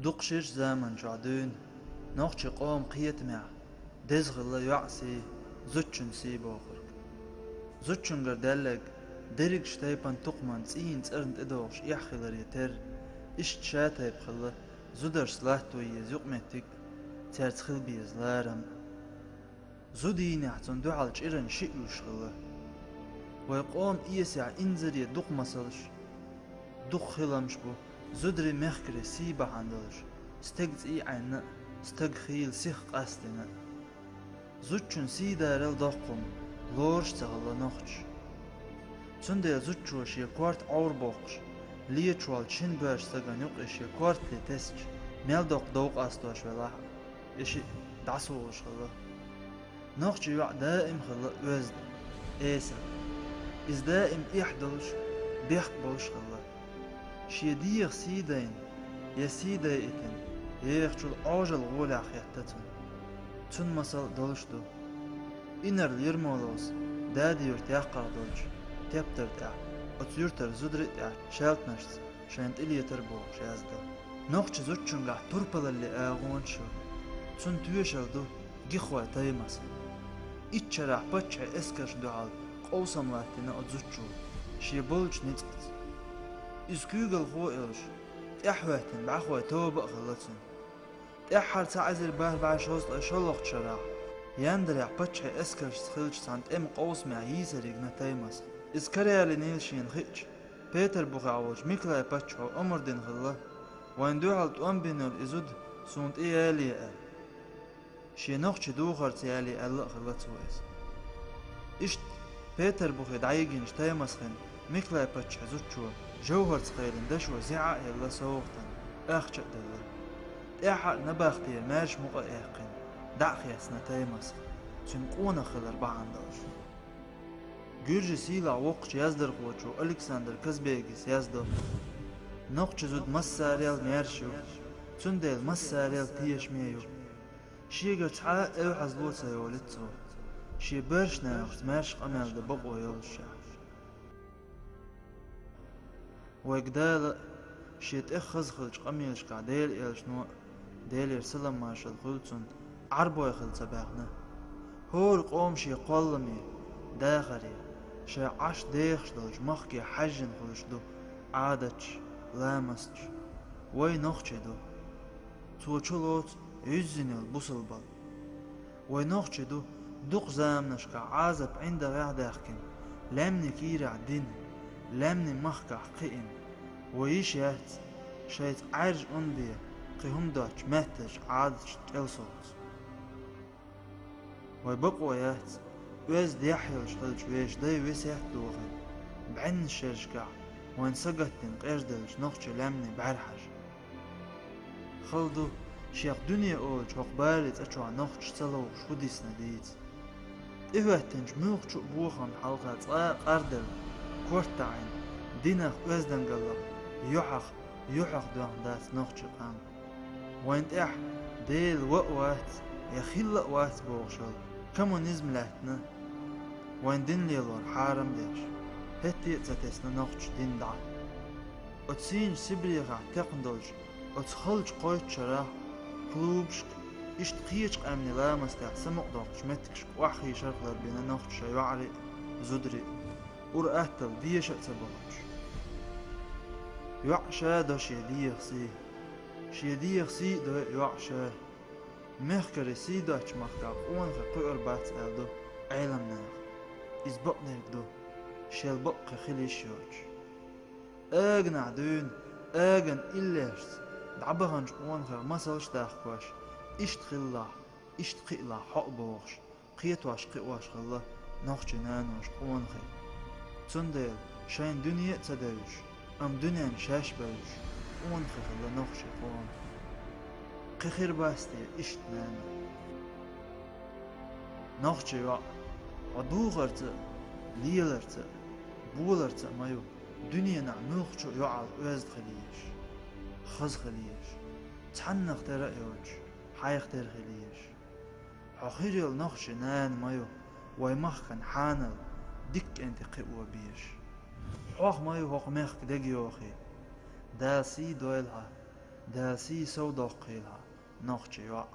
دقشش زمن جعدون نوخش قوم قيت مع دزغل يعسي زوتشن سي بوخرك زوتشن قردلق درق شتايبان تقمان تسين تسرند ادوغش يحخلر يتر اشت شاتايب خلا زودر سلاحتو يزيق متك ترتخل بيزلارم زوديني حتن دوحالج إرن شئوش خلا ويقوم إيسع إنزر يدق مسلش دق خلامش بو زودري مخكري سيبا حندلش ستقز إي عنا ستق خيل سيخ قاستنا زوتشن سيدارل دقم لورش تغلا نوخش تندي زوتشوش يكوارت عور بوخش ليتشوال چين برش سغن يقش يكوارت لتسج ميل دوق أستوش ولاح إشي دعسوش خلا نوخش يوع دائم خلا وزد إيسا إز دائم إحدلش بيحق بوش خلا شيديغ سيدين يا سيدي إتن يخشل عاجل غولع خياتتن تن مسال دلش دو إنر ليرمولوس دادي يرتاح قردلش تبتر تاع أتيرتر زدرت تاع شالت نشت شانت إلي تربو شازدل نوخش زوتشنغا تربل اللي آغون شو تن تويشل دو جيخوا تايمس إتشرح بچه اسكرش دوال قوسم وقتنا أتزوتشو شي بولج نتقت إسكوغل خو إلش إحواتن بعخوا توبق خلطن إحر تعزر باه بعشوز لأشلوخ شراح يندرع بچه اسكرش سخلش سانت إم قوس مع يسرق نتايمس إسكريالي نيلشين خيج بيتر بوغاوج ميكلاي بچو أمردين خلا وين دوحل توان بينول إزود سونت إيالي أل شي نوخش دوخر تيالي ألا خلطويز إشت بيتر بوغي دعيقين شتايمس خين ميكلاي بچ زوتشو جوهر تخيلن دشو زيعا يلا سوغتن اخشق دلا احق نباختي ماش مقا احقين دع خياسنا تايمس تنقونا خلر بعنداش جورجي سيلا وقش يزدر خوچو الكسندر كزبيگيس يزدر نوقش زود مساريال ميرشو تندل مساريال تيش ميو شيغر تعا او حزلو سيولتسو شي برش ناخت ماش قمال دبقو يولشا ويقدال شيت اخز خلج قميلش قعديل إلش نوع ديل يرسلم ماشل خلصن عربو يخل سباقنا هول قوم شي قولمي داخري شي عش ديخش دلج مخكي حجن خلش دو عادتش لامستش وي نوخش دو توچلوت يزنل بوصل بال وي نوخش دو دوق زامنش عازب عند غاع داخكن لامني كيرع دين لامني مخكع قئن ويشيات شايت عرج أنبيا قيهم دوش مهتج عادش تلصوت ويبقوا يات ويز ديحيل شخلج ويش داي ويسيح دوغي بعن الشرشقع وين سقتن قيردلش نوخش لامني بعرحج خلدو شيخ دنيا اوج وقبالت اتشوع نوخش تلو شوديس نديت إفهتنج موخش بوخن حلقات قردل كورتاين دينخ وزدن قلق يحق دوان دات نوخش قام وانت اح ديل وقوات يخلق وات بوغشل كمونيزم لاتنا وين دين ليلور حارم ديش هتي تتسنا نوخش دين دع اتسين سبريغا تقندلج اتخلج قويت شراح كلوبشك اشت قيشق امني لامستع سمق دوغش متكش وحي شرقلر بينا نوخش يوعري زدري ورقاتل ديش اتسبوغش يعشا دو شيديغ سي دو يعشا مخكري سي دو اچ مخكاق اون قير بات دو عالم ناخ ازبق ديك دو شيل بق خليش يوش اغنع دون اغن إليرس دعبغنج اون مسلش داخكوش اشت خلا اشت قيلا حق بوغش قيتواش قيواش خلا نوخش نانوش اون خي تندل شاين دنيا تداوش ام دنيا شاش باوش اون خلا نوخش قوم قخير باستي اشت نانو نوخش يوع عدوغرت ليلرت بولرت مايو دنيا نعموخش يوعال وزد خليش خز خليش تحنق ترأيوش حايق تر خليش حخيريل نوخش نان مايو ويمخكن حانل ديك انت قوة بيش حوخ مايو حوخ مخك دقيوخي دا سي دويلها داسي سودق قيلها نخش يوع